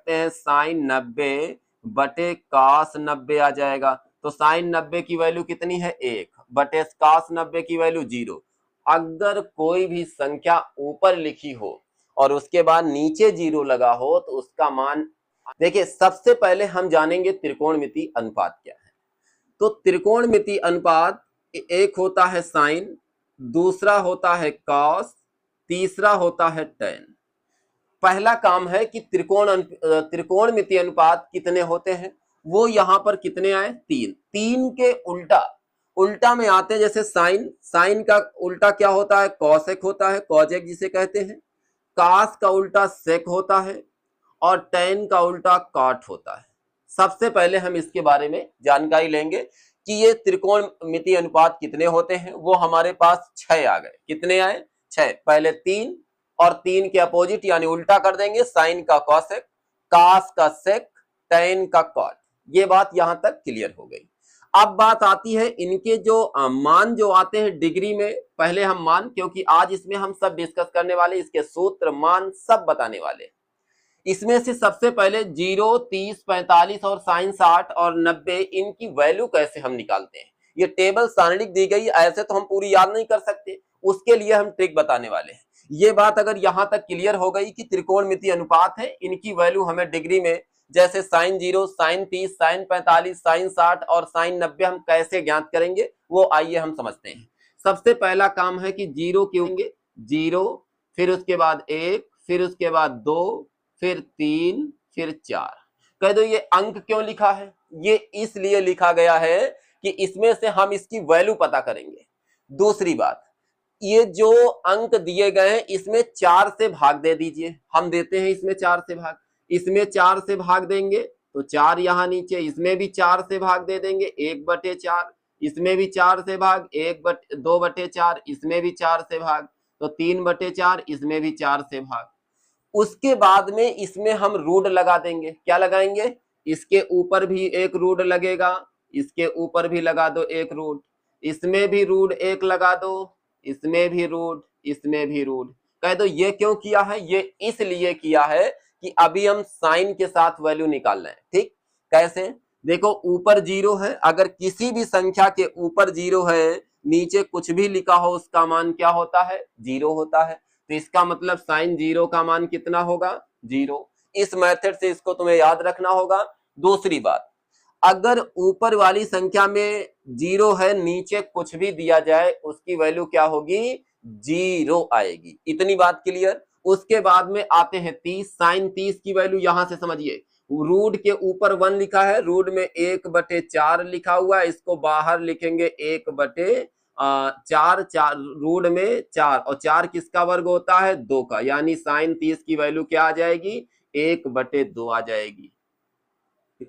सकते हैं साइन 90 बटे cos 90 आ जाएगा। तो साइन 90 की वैल्यू कितनी है 1 बटे cos 90 की वैल्यू 0। अगर कोई भी संख्या ऊपर लिखी हो और उसके बाद नीचे 0 लगा हो तो उसका मान, देखिए सबसे पहले हम जानेंगे त्रिकोणमिति अनुपात क्या है। तो त्रिकोणमिति अनुपात एक होता है साइन, दूसरा होता है कॉस, तीसरा होता है टेन। पहला काम है कि त्रिकोणमिति अनुपात कितने होते हैं, वो यहां पर कितने आए 3। 3 के उल्टा में आते हैं। जैसे साइन का उल्टा क्या होता है कॉसेक होता है, कॉजेक जिसे कहते हैं। कास का उल्टा सेक होता है और टेन का उल्टा कॉट होता है। सबसे पहले हम इसके बारे में जानकारी लेंगे कि ये त्रिकोणमिति अनुपात कितने होते हैं। वो हमारे पास 6 आ गए। कितने आए 6। पहले 3 और 3 के अपोजिट यानी उल्टा कर देंगे, साइन का कॉसेक, कास का सेक, टेन का कॉट। ये बात यहां तक क्लियर हो गई। अब बात आती है इनके जो मान जो आते हैं डिग्री में। पहले हम मान, क्योंकि आज इसमें हम सब डिस्कस करने वाले, इसके सूत्र मान सब बताने वाले। इसमें से सबसे पहले 0, 30, 45 और साइन 60 और 90 इनकी वैल्यू कैसे हम निकालते हैं। ये टेबल सारणिक दी गई, ऐसे तो हम पूरी याद नहीं कर सकते, उसके लिए हम ट्रिक बताने वाले हैं। ये बात अगर यहां तक क्लियर हो गई कि त्रिकोणमिति अनुपात है, इनकी वैल्यू हमें डिग्री में, जैसे साइन 0, साइन 30, साइन 45, साइन 60 और साइन 90 हम कैसे ज्ञात करेंगे वो आइए हम समझते हैं। सबसे पहला काम है कि 0 क्यों होंगे, 0, फिर उसके बाद 1, फिर उसके बाद 2, फिर 3, फिर 4। कह दो ये अंक क्यों लिखा है, ये इसलिए लिखा गया है कि इसमें से हम इसकी वैल्यू पता करेंगे। दूसरी बात, ये जो अंक दिए गए हैं इसमें 4 से भाग दे दीजिए। हम देते हैं इसमें 4 से भाग, इसमें 4 से भाग देंगे तो 4 यहां नीचे, इसमें भी 4 से भाग दे देंगे 1/4, इसमें भी 4 से भाग 2/4, इसमें भी 4 से भाग तो 3/4, इसमें भी 4 से भाग। उसके बाद में इसमें हम रूट लगा देंगे। क्या लगाएंगे, इसके ऊपर भी एक रूट लगेगा, इसके ऊपर भी लगा दो एक रूट, इसमें भी रूट एक लगा दो, इसमें भी रूट, इसमें भी रूट। कह दो ये क्यों किया है, ये इसलिए किया है कि अभी हम साइन के साथ वैल्यू निकाल रहे हैं। ठीक, कैसे, देखो ऊपर 0 है, अगर किसी भी संख्या के ऊपर 0 है, नीचे कुछ भी लिखा हो उसका मान क्या होता है 0 होता है। तो इसका मतलब साइन 0 का मान कितना होगा 0। इस मेथड से इसको तुम्हें याद रखना होगा। दूसरी बात, अगर ऊपर वाली संख्या में 0 है, नीचे कुछ भी दिया जाए उसकी वैल्यू क्या होगी 0 आएगी। इतनी बात क्लियर। उसके बाद में आते हैं 30। साइन 30 की वैल्यू यहां से समझिए, रूट के ऊपर 1 लिखा है, रूट में 1/4 लिखा हुआ है, इसको बाहर लिखेंगे 1/4, 4 रूट में 4 और 4 किसका वर्ग होता है 2 का, यानी साइन 30 की वैल्यू क्या आ जाएगी 1/2 आ जाएगी।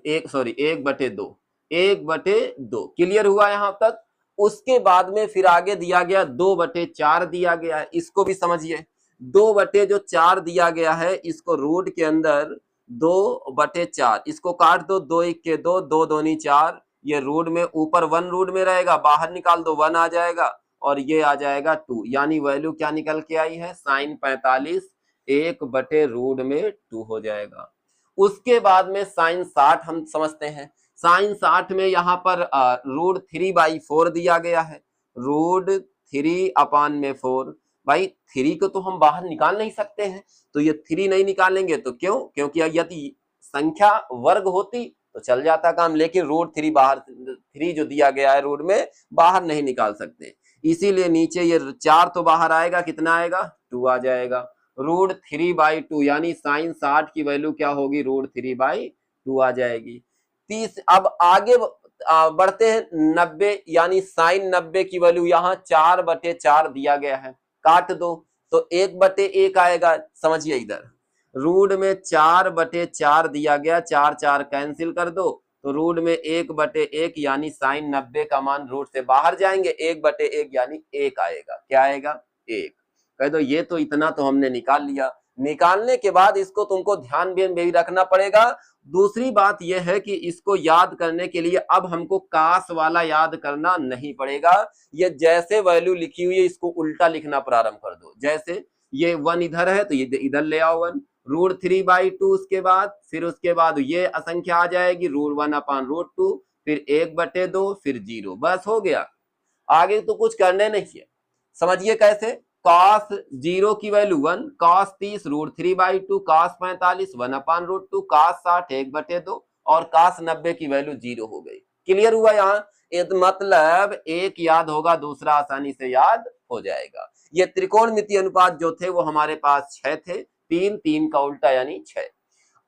1/2, 1/2। क्लियर हुआ यहां तक। उसके बाद में फिर आगे दिया गया 2/4 दिया गया है, इसको भी समझिए। 2/4 दिया गया है, इसको रूट के अंदर 2/4, इसको काट दो, 2 1 के 2, 2 दूनी 4, ये रूट में ऊपर 1 रूट में रहेगा, बाहर निकाल दो 1 आ जाएगा और ये आ जाएगा 2, यानी वैल्यू क्या निकल के आई है साइन 45 1/√2 हो जाएगा। उसके बाद में साइन 60 हम समझते हैं। साइन 60 में यहाँ पर √3/4 दिया गया है, √3/4। भाई 3 को तो हम बाहर निकाल नहीं सकते हैं, तो ये 3 नहीं निकालेंगे तो क्यों, क्योंकि यदि संख्या वर्ग होती तो चल जाता काम, लेकिन √3 बाहर, 3 जो दिया गया है रूट में बाहर नहीं निकाल सकते, इसीलिए नीचे ये 4 तो बाहर आएगा, कितना आएगा 2 आ जाएगा। √3/2 यानी साइन 60 की वैल्यू क्या होगी √3/2 आ जाएगी। 30। अब आगे बढ़ते हैं 90, यानी साइन 90 की वैल्यू यहाँ 4/4 दिया गया है, काट दो तो 1/1 आएगा। समझिए इधर रूट में 4/4 दिया गया, 4 4 कैंसिल कर दो तो रूट में 1/1 यानी साइन 90 का मान रूट से बाहर जाएंगे, 1/1 यानी 1 आएगा। क्या आएगा 1। कह दो ये तो इतना तो हमने निकाल लिया। निकालने के बाद इसको तुमको ध्यान भी रखना पड़ेगा। दूसरी बात यह है कि इसको याद करने के लिए अब हमको कास वाला याद करना नहीं पड़ेगा। ये जैसे वैल्यू लिखी हुई है इसको उल्टा लिखना प्रारंभ कर दो। जैसे ये 1 इधर है तो ये इधर ले आओ 1, √3/2 उसके बाद, फिर उसके बाद ये असंख्या आ जाएगी √1/√2, फिर 1/2, फिर 0, बस हो गया। आगे तो कुछ करने नहीं है। समझिए कैसे, cos 0 की वैल्यू 1, cos 30 √3/2, cos 45 1/√2, cos 60 1/2 और cos 90 की वैल्यू 0 हो गई। क्लियर हुआ यहाँ? मतलब एक याद होगा, दूसरा आसानी से याद हो जाएगा। ये त्रिकोणमितीय अनुपात जो थे वो हमारे पास 6 थे, 3 3 का उल्टा यानी 6।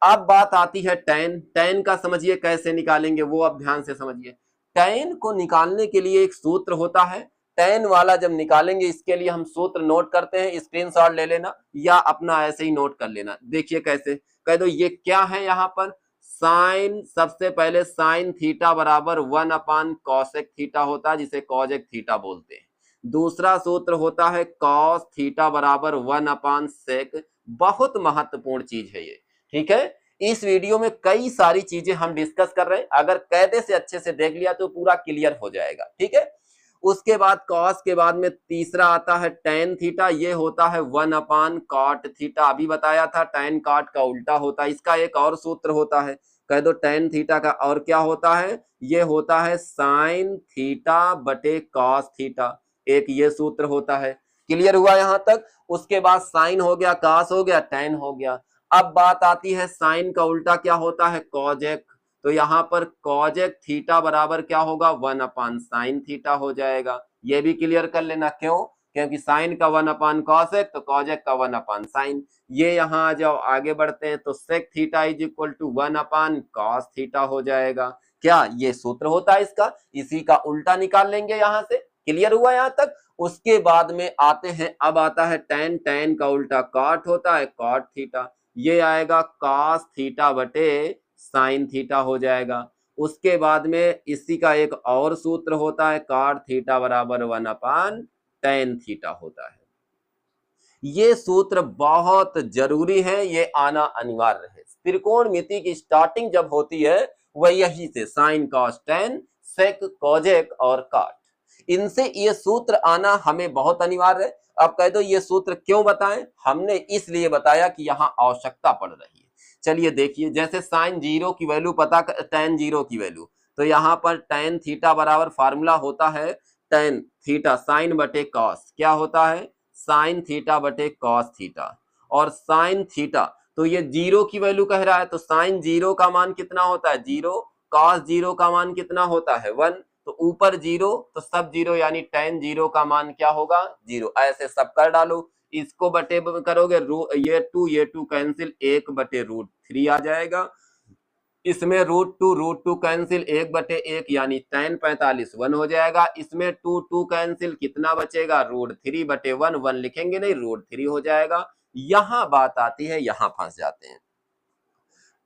अब बात आती है tan। tan का समझिए कैसे निकालेंगे, वो अब ध्यान से समझिए। tan को निकालने के लिए एक सूत्र होता है, tan वाला जब निकालेंगे इसके लिए हम सूत्र नोट करते हैं, स्क्रीनशॉट ले लेना या अपना ऐसे ही नोट कर लेना। देखिए कैसे, कह दो ये क्या है, यहाँ पर साइन, सबसे पहले साइन थीटा बराबर 1/cosec थीटा होता है जिसे cosec थीटा बोलते हैं। दूसरा सूत्र होता है cos थीटा बराबर 1/sec। बहुत महत्वपूर्ण चीज है ये, ठीक है। इस वीडियो में कई सारी चीजें हम डिस्कस कर रहे हैं, अगर कायदे से अच्छे से देख लिया तो पूरा क्लियर हो जाएगा, ठीक है। उसके बाद cos के बाद में तीसरा आता है tan थीटा, ये होता है 1/cot थीटा। अभी बताया था tan cot का उल्टा होता है। इसका एक और सूत्र होता है, कह दो tan थीटा का, और क्या होता है, ये होता है sin थीटा बटे cos थीटा। एक ये सूत्र होता है। क्लियर हुआ यहां तक? उसके बाद साइन हो गया, cos हो गया, tan हो गया। अब बात आती है साइन का उल्टा क्या होता है, कॉजेक। तो यहाँ पर कॉजेक थीटा बराबर क्या होगा, 1/sin थीटा हो जाएगा। ये भी क्लियर कर लेना, क्यों, क्योंकि साइन का 1/cosec तो कॉजेक का 1/sin। ये यहाँ आ जाओ, आगे बढ़ते हैं, तो sec theta is equal to 1/cos theta हो जाएगा। क्या ये सूत्र होता है इसका, इसी का उल्टा निकाल लेंगे यहाँ से। क्लियर हुआ यहाँ तक? उसके बाद में आते हैं, अब आता है tan। tan का उल्टा cot होता है, cot थीटा। ये आएगा cos थीटा बटे sin थीटा हो जाएगा। उसके बाद में इसी का एक और सूत्र होता है, cot थीटा बराबर 1/tan थीटा होता है। ये सूत्र बहुत जरूरी है, ये आना अनिवार्य है। त्रिकोणमिति की स्टार्टिंग जब होती है वह यही से sin cos tan sec cosec और cot, इनसे ये सूत्र आना हमें बहुत अनिवार्य है। अब कह दो ये सूत्र क्यों बताएं, हमने इसलिए बताया कि यहाँ आवश्यकता पड़ रही है। चलिए देखिए, जैसे साइन 0 की वैल्यू पता कर, tan 0 की वैल्यू, तो यहाँ पर tan थीटा बराबर फार्मूला होता है tan थीटा साइन बटे कॉस, क्या होता है, साइन थीटा बटे कॉस थीटा। और साइन थीटा, तो ये 0 की वैल्यू कह रहा है, तो साइन 0 का मान कितना होता है 0, कॉस 0 का मान कितना होता है 1, तो ऊपर 0 तो सब 0 यानी tan 0 का मान क्या होगा 0। ऐसे सब कर डालो, इसको बटे करोगे ये 2 कैंसिल, 1/√3 आ जाएगा। इसमें √2 कैंसिल, 1/1 यानी tan 45 1 हो जाएगा। इसमें 2 कैंसिल, कितना बचेगा √3/1, 1 लिखेंगे नहीं, √3 हो जाएगा। यहां बात आती है, यहां फंस जाते हैं।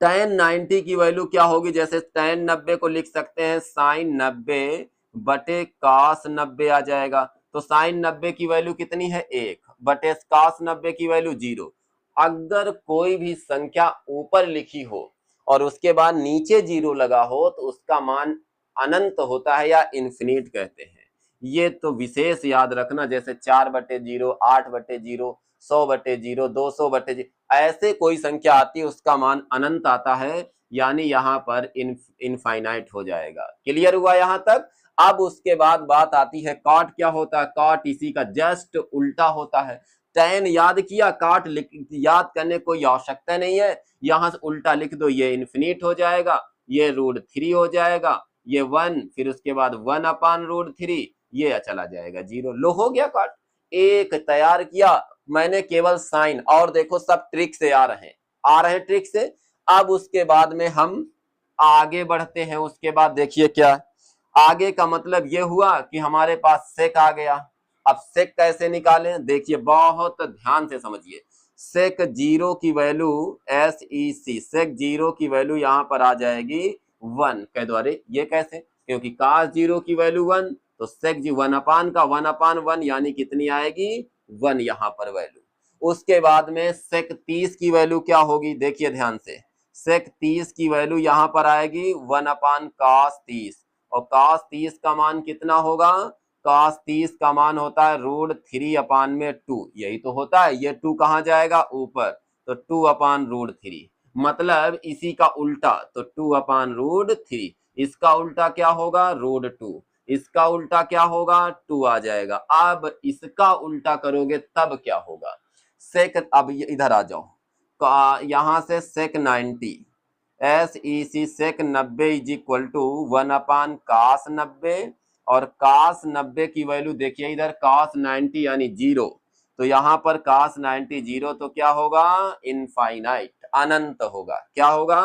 tan 90 की वैल्यू क्या होगी, जैसे tan 90 को लिख सकते हैं sin 90 बटे cos 90 आ जाएगा। तो sin 90 की वैल्यू कितनी है 1 बटे cos 90 की वैल्यू 0। अगर कोई भी संख्या ऊपर लिखी हो और उसके बाद नीचे 0 लगा हो तो उसका मान अनंत होता है या इन्फिनिट कहते हैं। ये तो विशेष याद रखना, जैसे 4/0, 8/0, 100/0, 200/0, ऐसे कोई संख्या आती है उसका मान अनंत आता है, यानी यहाँ पर इनफाइनाइट हो जाएगा। क्लियर हुआ यहाँ तक? अब उसके बाद बात आती है कॉट, क्या होता है कॉट, इसी का जस्ट उल्टा होता है। tan याद किया, काट याद करने कोई आवश्यकता नहीं है, यहां से उल्टा लिख दो, ये इन्फिनिट हो जाएगा, ये √3 हो जाएगा, ये 1, फिर उसके बाद 1/√3, ये चला जाएगा 0। लो हो गया काट, एक तैयार किया मैंने केवल साइन, और देखो सब ट्रिक से आ रहे हैं ट्रिक से। अब उसके बाद में हम आगे बढ़ते हैं। उसके बाद देखिए क्या आगे का मतलब ये हुआ कि हमारे पास सेक आ गया। अब सेक कैसे निकालें, देखिए बहुत ध्यान से समझिए। सेक 0 की वैल्यू SEC, सेक 0 की वैल्यू यहाँ पर आ जाएगी 1। कह दो अरे ये कैसे, क्योंकि cos 0 की वैल्यू 1, तो सेक 1 का 1/1 यानी कितनी आएगी 1 यहाँ पर वैल्यू। उसके बाद में सेक 30 की वैल्यू क्या होगी, देखिए ध्यान से, सेक 30 की वैल्यू यहाँ पर आएगी 1/cos 30, और cos 30 का मान कितना होगा, cos 30 का मान होता है √3/2, यही तो होता है। ये 2 कहाँ जाएगा ऊपर, तो 2/√3, मतलब इसी का उल्टा तो 2/√3, इसका उल्टा क्या होगा √2, इसका उल्टा क्या होगा 2 आ जाएगा। अब इसका उल्टा करोगे तब क्या होगा सेक, अब इधर आ जाओ, यहां से sec 90 SEC sec 90 is equal to 1/cos 90, और cos 90 की वैल्यू देखिए इधर cos 90 यानी 0, तो यहाँ पर cos 90 0, तो क्या होगा इनफाइनाइट, अनंत होगा। क्या होगा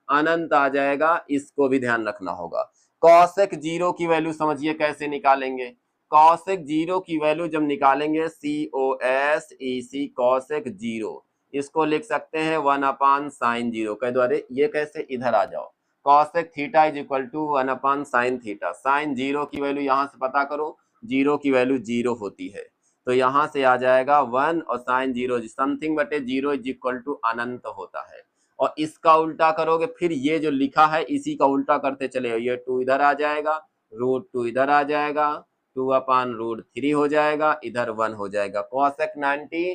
अनंत आ जाएगा, इसको भी ध्यान रखना होगा। cosec 0 की वैल्यू समझिए कैसे निकालेंगे। cosec 0 की वैल्यू जब निकालेंगे COSEC cosec 0, इसको लिख सकते हैं 1/sin 0 कह दो। अरे ये कैसे, इधर आ जाओ, cosec theta is equal to 1/sin theta, sin 0 की वैल्यू यहां से पता करो, 0 की वैल्यू 0 होती है, तो यहां से आ जाएगा 1, और sin 0 समथिंग बटे 0 इज इक्वल टू अनंत होता है। और इसका उल्टा करोगे, फिर ये जो लिखा है इसी का उल्टा करते चले, ये 2 इधर आ जाएगा, √2 इधर आ जाएगा, 2/√3 हो जाएगा, इधर 1 हो जाएगा, cosec 90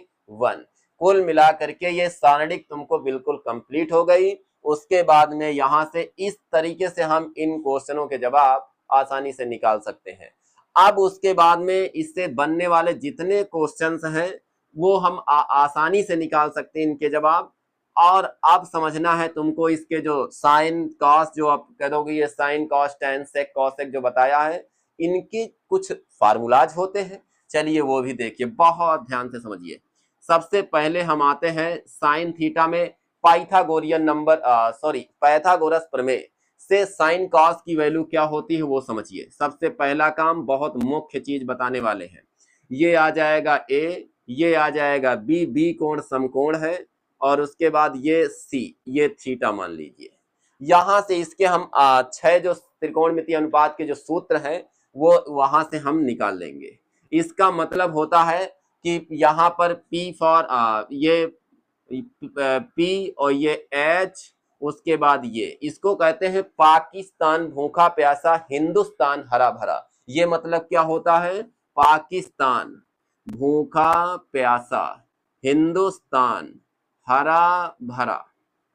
1। कुल मिला करके ये सारणिक तुमको बिल्कुल कंप्लीट हो गई। उसके बाद में यहां से इस तरीके से हम इन क्वेश्चनों के जवाब आसानी से निकाल सकते हैं। अब उसके बाद में इससे बनने वाले जितने क्वेश्चंस हैं वो हम आसानी से निकाल सकते हैं इनके जवाब। और अब समझना है तुमको इसके जो साइन कॉस, जो आप कह दोगे ये sine cos tan sec cosec जो बताया है, इनकी कुछ फार्मूलाज होते हैं, चलिए वो भी देखिए, बहुत ध्यान से समझिए। सबसे पहले हम आते हैं साइन थीटा में पाइथागोरियन नंबर पाइथागोरस प्रमेय से साइन कॉस की वैल्यू क्या होती है वो समझिए। सबसे पहला काम, बहुत मुख्य चीज बताने वाले हैं, ये आ जाएगा ए, ये आ जाएगा बी, बी कोण समकोण है, और उसके बाद ये सी, ये थीटा मान लीजिए। यहां से इसके हम 6 जो त्रिकोणमितीय अनुपात के जो सूत्र हैं वो वहां से हम निकाल लेंगे। इसका मतलब होता है कि यहाँ पर P फॉर ये P और ये H, उसके बाद ये, इसको कहते हैं पाकिस्तान भूखा प्यासा हिंदुस्तान हरा भरा। ये मतलब क्या होता है, पाकिस्तान भूखा प्यासा हिंदुस्तान हरा भरा,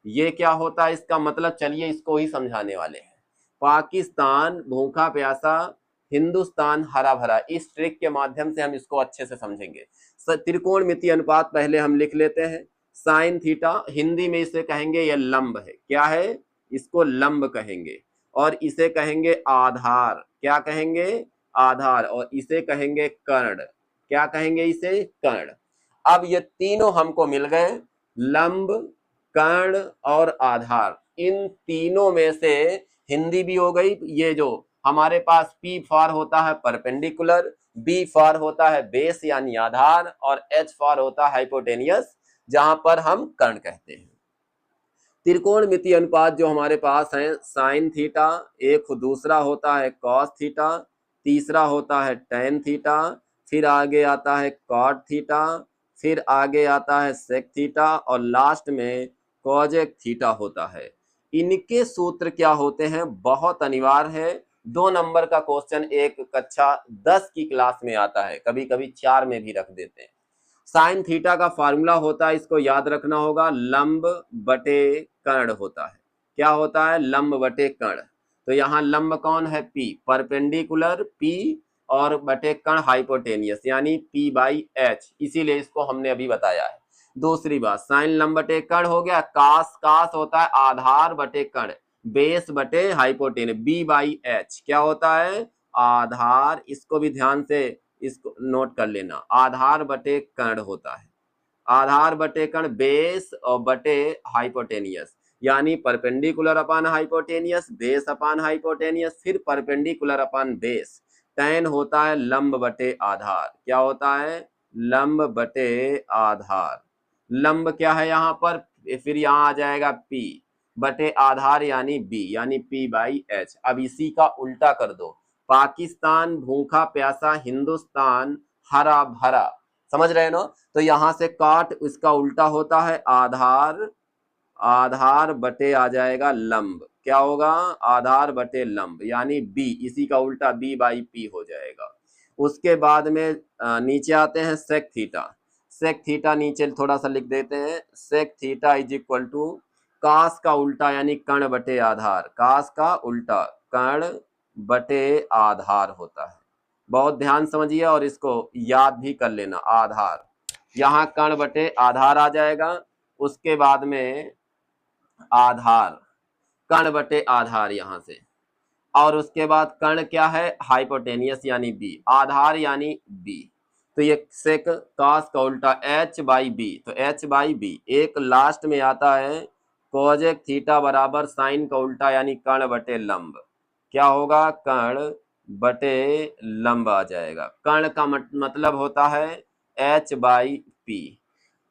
ये क्या होता है इसका मतलब, चलिए इसको ही समझाने वाले हैं। पाकिस्तान भूखा प्यासा हिंदुस्तान हरा भरा, इस ट्रिक के माध्यम से हम इसको अच्छे से समझेंगे। त्रिकोणमितीय अनुपात पहले हम लिख लेते हैं। साइन थीटा हिंदी में इसे कहेंगे ये लंब है, क्या है, इसको लंब कहेंगे, और इसे कहेंगे आधार, क्या कहेंगे आधार, और इसे कहेंगे कर्ण, क्या कहेंगे इसे कर्ण। अब ये तीनों हमको मिल गए, लंब कर्ण और आधार, इन तीनों में से हिंदी भी हो गई। ये जो हमारे पास P फॉर होता है परपेंडिकुलर, B फॉर होता है बेस यानी आधार, और H फॉर होता है हाइपोटेनियस, जहां पर हम कर्ण कहते हैं। त्रिकोणमितीय अनुपात जो हमारे पास है साइन थीटा, एक दूसरा होता है कॉस थीटा, तीसरा होता है टेन थीटा, फिर आगे आता है कॉट थीटा, फिर आगे आता है सेक थीटा, और लास्ट में कॉजेक थीटा होता है। इनके सूत्र क्या होते हैं, बहुत अनिवार्य है। 2 नंबर का क्वेश्चन एक कक्षा 10 की क्लास में आता है, कभी कभी 4 में भी रख देते हैं। साइन थीटा का फार्मूला होता है, इसको याद रखना होगा, लंब बटे कर्ण होता है। क्या होता है, लंब बटे कर्ण। तो यहाँ लंब कौन है, P, परपेंडिकुलर P, और बटे कर्ण हाइपोटेनियस यानी P/H, इसीलिए इसको हमने अभी बताया है। दूसरी बात, साइन लंब बटे कर्ण हो गया, कास, कास होता है आधार बटे कर्ण, बेस बटे हाइपोटेनियस, B/H क्या होता है आधार, इसको भी ध्यान से इसको नोट कर लेना, आधार बटे कर्ण होता है, आधार बटे कर्ण बेस और बटे हाइपोटेनियस, यानी परपेंडिकुलर अपान हाइपोटेनियस, बेस अपान हाइपोटेनियस, फिर परपेंडिकुलर अपान बेस, tan होता है लंब बटे आधार, क्या होता है लंब बटे आधार। लंब क्या है यहाँ पर, फिर यहाँ आ जाएगा P बटे आधार यानी B, यानी P/H। अब इसी का उल्टा कर दो, पाकिस्तान भूखा प्यासा हिंदुस्तान हरा भरा, समझ रहे ना। तो यहां से काट, इसका उल्टा होता है आधार, आधार बटे आ जाएगा लंब, क्या होगा आधार बटे लंब यानी B, इसी का उल्टा B/P हो जाएगा। उसके बाद में नीचे आते हैं सेक थीटा, सेक थीटा नीचे थोड़ा सा लिख देते हैं, sec theta is equal to cos का उल्टा यानी कर्ण बटे आधार, कास का उल्टा कर्ण बटे आधार होता है। बहुत ध्यान समझिए और इसको याद भी कर लेना। आधार, यहाँ कर्ण बटे आधार आ जाएगा, उसके बाद में आधार, कर्ण बटे आधार यहां से, और उसके बाद कर्ण क्या है, हाइपोटेनियस यानी बी, आधार यानी बी। तो ये सेक कास का उल्टा एच बाई बी, तो एच बाई बी। एक लास्ट में आता है कोजेक थीटा बराबर साइन का उल्टा यानी कर्ण बटे लंब, क्या होगा, कर्ण बटे लंब आ जाएगा। कर्ण का मतलब होता है एच बाई पी।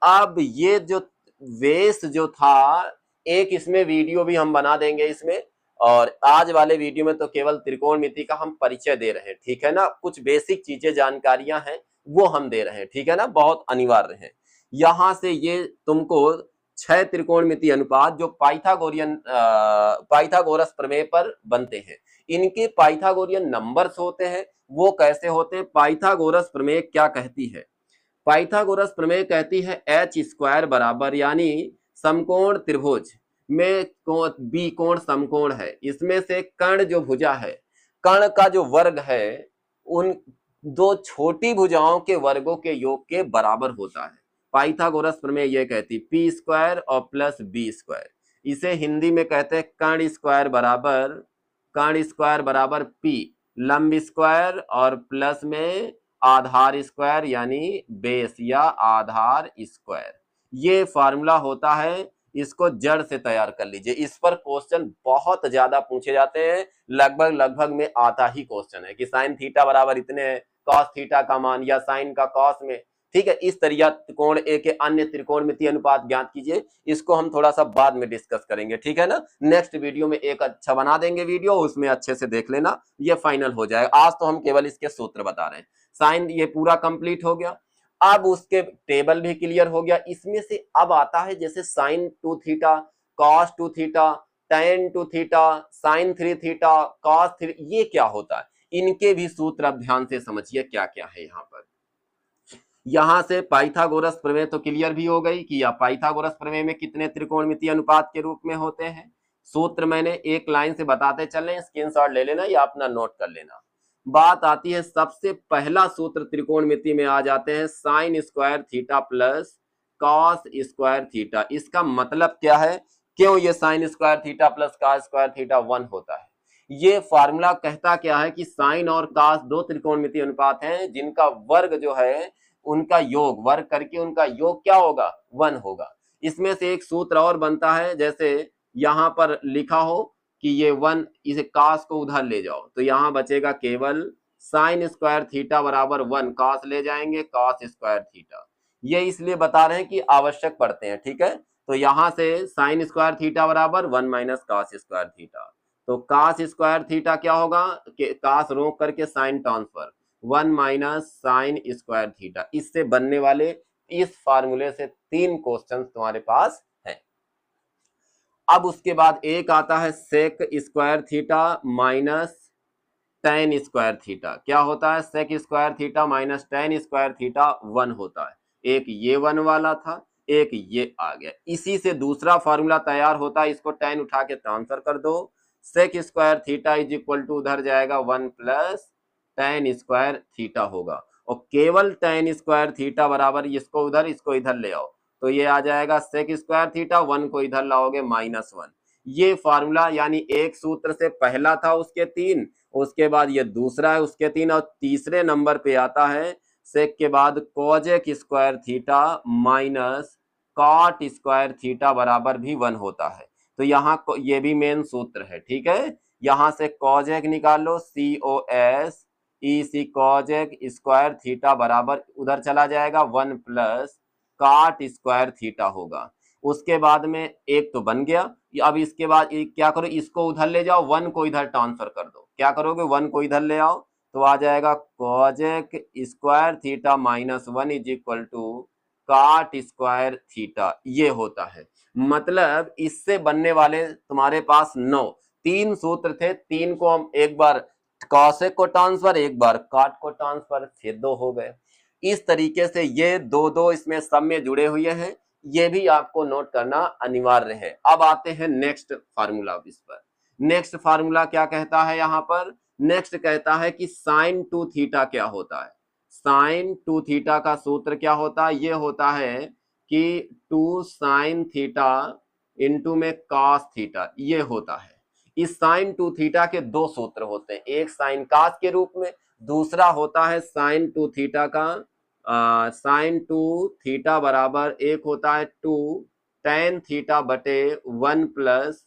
अब ये जो वेस जो था, एक इसमें वीडियो भी हम बना देंगे इसमें, और आज वाले वीडियो में तो केवल त्रिकोणमिति का हम परिचय दे रहे हैं, ठीक है ना, कुछ बेसिक चीजें जानकारियां हैं वो हम दे रहे हैं, ठीक है ना, बहुत अनिवार्य है। यहां से ये तुमको 6 त्रिकोणमिति अनुपात जो पाइथागोरस प्रमेय पर बनते हैं, इनके पाइथागोरियन नंबर्स होते हैं, वो कैसे होते हैं, पाइथागोरस प्रमेय क्या कहती है, पाइथागोरस प्रमेय कहती है एच स्क्वायर बराबर, यानी समकोण त्रिभुज में बी कोण समकोण है, इसमें से कर्ण जो भुजा है, कर्ण का जो वर्ग है उन दो छोटी भुजाओं के वर्गों के योग के बराबर होता है। पाइथागोरस प्रमेय यह कहती पी स्क्वायर और प्लस बी स्क्वायर, इसे हिंदी में कहते हैं कर्ण स्क्वायर बराबर पी लंब स्क्वायर और प्लस में आधार स्क्वायर यानी बेस या आधार स्क्वायर। ये फार्मूला होता है, इसको जड़ से तैयार कर लीजिए। इस पर क्वेश्चन बहुत ज्यादा पूछे जाते हैं, लगभग में आता ही क्वेश्चन है कि साइन थीटा बराबर इतने है, कॉस थीटा का मान या साइन का कॉस में, ठीक है। इस तरह त्रिकोण ए के अन्य त्रिकोणमितीय अनुपात ज्ञात कीजिए, इसको हम थोड़ा सा बाद में डिस्कस करेंगे, ठीक है ना। नेक्स्ट वीडियो में एक अच्छा बना देंगे वीडियो, उसमें अच्छे से देख लेना, ये फाइनल हो जाएगा। आज तो हम केवल इसके सूत्र बता रहे हैं। साइन ये पूरा कंप्लीट हो गया, अब उसके टेबल भी क्लियर हो गया। इसमें से अब आता है जैसे sine 2 theta, cos 2 theta, tan 2 theta, sine 3 theta, cos 3, ये क्या होता है, इनके भी सूत्र अब ध्यान से समझिए क्या क्या है। यहाँ पर यहां से पाइथागोरस प्रमेय तो क्लियर भी हो गई कि या पाइथागोरस प्रमेय में कितने त्रिकोणमितीय अनुपात के रूप में होते हैं। सूत्र मैंने एक लाइन से बताते चले, स्क्रीनशॉट ले लेना या अपना नोट कर लेना। बात आती है सबसे पहला सूत्र त्रिकोणमिति में आ जाते हैं sign square theta plus cos square theta. इसका मतलब क्या है, क्यों ये sign square theta plus cos square theta 1 होता है। ये फार्मूला कहता क्या है कि साइन और कॉस दो त्रिकोणमिति अनुपात हैं जिनका वर्ग जो है उनका योग, वर्ग करके उनका योग क्या होगा, 1 होगा। इसमें से एक सूत्र और बनता है, जैसे यहां पर लिखा हो कि ये 1, इसे कॉस को उधर ले जाओ तो यहां बचेगा केवल साइन स्क्वायर थीटा बराबर 1, कॉस ले जाएंगे कॉस स्क्वायर थीटा। ये इसलिए बता रहे हैं कि आवश्यक पड़ते हैं, ठीक है। तो यहां से साइन स्क्वायर थीटा बराबर 1 माइनस कॉस स्क्वायर थीटा, तो कॉस स्क्वायर थीटा क्या होगा, कॉस रोक करके sine transfer 1 minus sine square theta. इससे बनने वाले इस फार्मूले से 3 क्वेश्चन तुम्हारे पास हैं। अब उसके बाद एक आता है sec square theta minus tan square theta. क्या होता है, sec square theta minus tan square theta 1 होता है। एक ये 1 वाला था, एक ये आ गया। इसी से दूसरा फार्मूला तैयार होता है, इसको टेन उठा के ट्रांसफर कर दो, sec square theta is equal to उधर जाएगा 1 प्लस टेन स्क्वायर थीटा होगा, और केवल टेन स्क्वायर थीटा बराबर इसको उधर इसको इधर ले आओ तो ये आ जाएगा सेक स्क्वायर थीटा, 1 को इधर लाओगे -1। ये फार्मूला यानी एक सूत्र से पहला था उसके 3, उसके बाद ये दूसरा है उसके 3, और तीसरे नंबर पे आता है सेक के बाद cosec square theta minus cot square theta बराबर भी 1 होता है। तो यहाँ ये भी मेन सूत्र है, ठीक है। यहां से कोजेक निकाल लो, COS EC Kozak square theta बराबर उधर चला जाएगा 1 प्लस कॉट स्क्वायर थीटा होगा। उसके बाद में एक तो बन गया, अब इसके बाद क्या करो, इसको उधर ले जाओ, 1 को इधर ट्रांसफर कर दो। क्या करोगे, 1 को इधर ले आओ तो आ जाएगा cosec square theta -1 is equal to cot square theta. ये होता है, मतलब इससे बनने वाले तुम्हारे पास 3 सूत्र थे, 3 को हम एक बार कॉसेक को ट्रांसफर, एक बार कॉट को ट्रांसफर, फिर 2 हो गए। इस तरीके से ये दो दो इसमें सब में जुड़े हुए हैं, ये भी आपको नोट करना अनिवार्य है। अब आते हैं नेक्स्ट फार्मूला इस पर। नेक्स्ट फार्मूला क्या कहता है यहाँ पर? नेक्स्ट कहता है कि साइन टू थीटा क्या होता है। साइन टू थीटा का सूत्र क्या होता है? ये होता है कि टू साइन थीटा इंटू में कॉस थीटा, ये होता है। इस साइन टू थीटा के दो सूत्र होते हैं, एक साइन कॉस के रूप में, दूसरा होता है साइन टू थीटा का साइन टू थीटा बराबर एक होता है टू टेन थीटा बटे 1 प्लस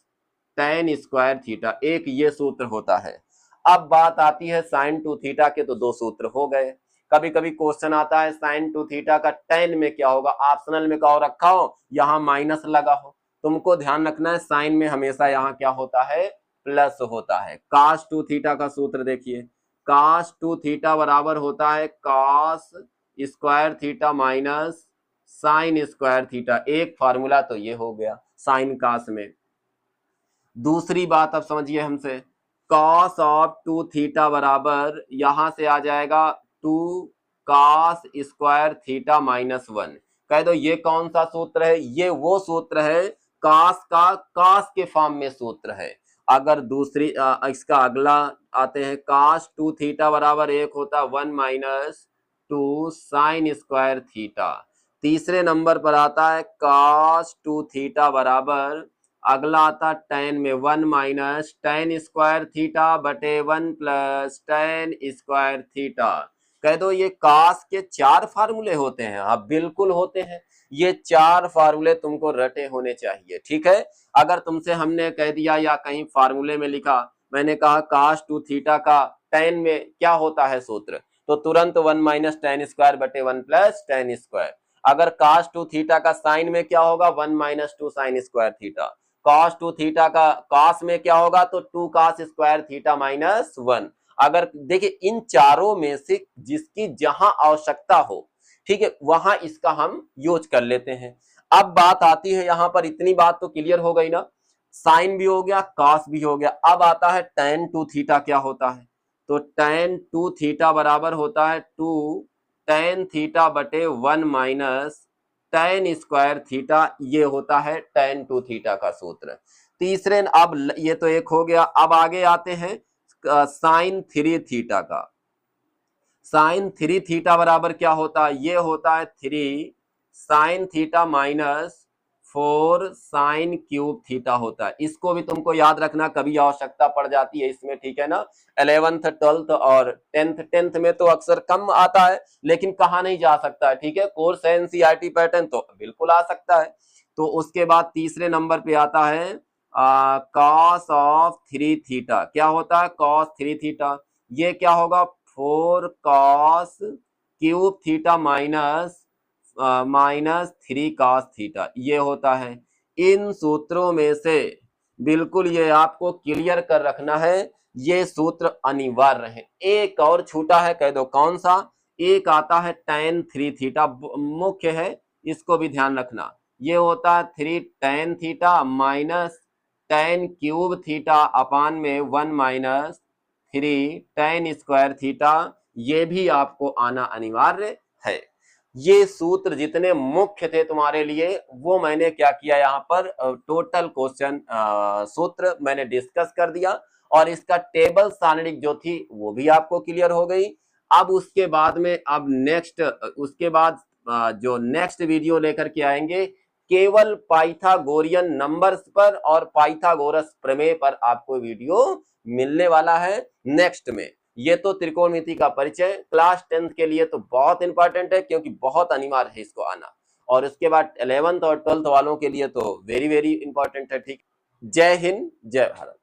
टेन स्क्वायर थीटा, एक ये सूत्र होता है। अब बात आती है साइन टू थीटा के, तो दो सूत्र हो गए। कभी कभी क्वेश्चन आता है साइन टू थीटा का टेन में क्या होगा, ऑप्शनल में क्या रखा हो, यहाँ माइनस लगा हो। तुमको ध्यान रखना है साइन में हमेशा यहाँ क्या होता है, प्लस होता है। कॉस टू थीटा का सूत्र देखिए, कॉस टू थीटा बराबर होता है cos square theta minus sine square theta, एक फार्मूला तो ये हो गया साइन कॉस में। दूसरी बात अब समझिए हमसे, कॉस ऑफ टू थीटा बराबर यहां से आ जाएगा two cos square theta minus 1। कह दो ये कौन सा सूत्र है? ये वो सूत्र है कॉस का कॉस के फॉर्म में सूत्र है। अगर दूसरी इसका अगला आते हैं, कॉस टू थीटा बराबर एक होता 1 minus two sine square theta. तीसरे नंबर पर आता है कॉस टू थीटा बराबर अगला आता टेन में 1 माइनस टेन स्क्वायर थीटा बटे 1 प्लस टेन स्क्वायर थीटा। कह दो ये कॉस के चार फार्मूले होते हैं? हाँ बिल्कुल होते हैं, ये चार फार्मूले तुमको रटे होने चाहिए, ठीक है। अगर तुमसे हमने कह दिया या कहीं फार्मूले में लिखा, मैंने कहा कॉस टू थीटा का टेन में क्या होता है सूत्र, तो तुरंत 1 माइनस टेन स्क्वायर बटे 1 प्लस टेन स्क्वायर। अगर कॉस टू थीटा का साइन में क्या होगा, 1 minus two sine square theta. Cos two theta का कॉस में क्या होगा, तो two cos square theta minus 1। अगर देखिए इन चारों में से जिसकी जहां आवश्यकता हो, ठीक है, वहां इसका हम यूज कर लेते हैं। अब बात आती है यहां पर, इतनी बात तो क्लियर हो गई ना, साइन भी हो गया कॉस भी हो गया। अब आता है टेन टू थीटा क्या होता है, तो टेन टू थीटा बराबर होता है टू टेन थीटा बटे 1 माइनस टेन स्क्वायर थीटा, ये होता है टेन टू थीटा का सूत्र। तीसरे अब ये तो एक हो गया। अब आगे आते हैं साइन थ्री थीटा का। साइन थ्री थीटा बराबर क्या होता है, ये होता है three sine theta minus 4 sine cube theta होता है। इसको भी तुमको याद रखना, कभी आवश्यकता पड़ जाती है इसमें, ठीक है ना। 11th 12th और 10th में तो अक्सर कम आता है, लेकिन कहा नहीं जा सकता है, ठीक है। कोर्स है एनसीईआरटी पैटर्न तो बिल्कुल आ सकता है। तो उसके बाद तीसरे नंबर पे आता है कॉस ऑफ थ्री थीटा। क्या होता है कॉस थ्री थीटा, ये क्या होगा 4 cos cube theta minus minus 3 cos theta, ये होता है। इन सूत्रों में से बिल्कुल ये आपको क्लियर कर रखना है, ये सूत्र अनिवार्य है। एक और छूटा है, कह दो कौन सा, एक आता है tan थ्री थीटा, मुख्य है, इसको भी ध्यान रखना। ये होता है 3 tan theta minus tan cube theta upon में 1 माइनस 3 tan स्क्वायर थीटा, ये भी आपको आना अनिवार्य है। ये सूत्र जितने मुख्य थे तुम्हारे लिए, वो मैंने क्या किया यहाँ पर टोटल क्वेश्चन सूत्र मैंने डिस्कस कर दिया, और इसका टेबल सारणिक जो थी वो भी आपको क्लियर हो गई। अब उसके बाद में अब नेक्स्ट उसके बाद जो नेक्स्ट वीडियो लेकर के आएंगे, केवल पाइथागोरियन नंबर्स पर और पाइथागोरस प्रमेय पर आपको वीडियो मिलने वाला है नेक्स्ट में। ये तो त्रिकोणमिति का परिचय क्लास 10th के लिए तो बहुत इंपॉर्टेंट है, क्योंकि बहुत अनिवार्य है इसको आना, और उसके बाद 11th और 12th वालों के लिए तो वेरी वेरी इंपॉर्टेंट है, ठीक। जय हिंद जय भारत।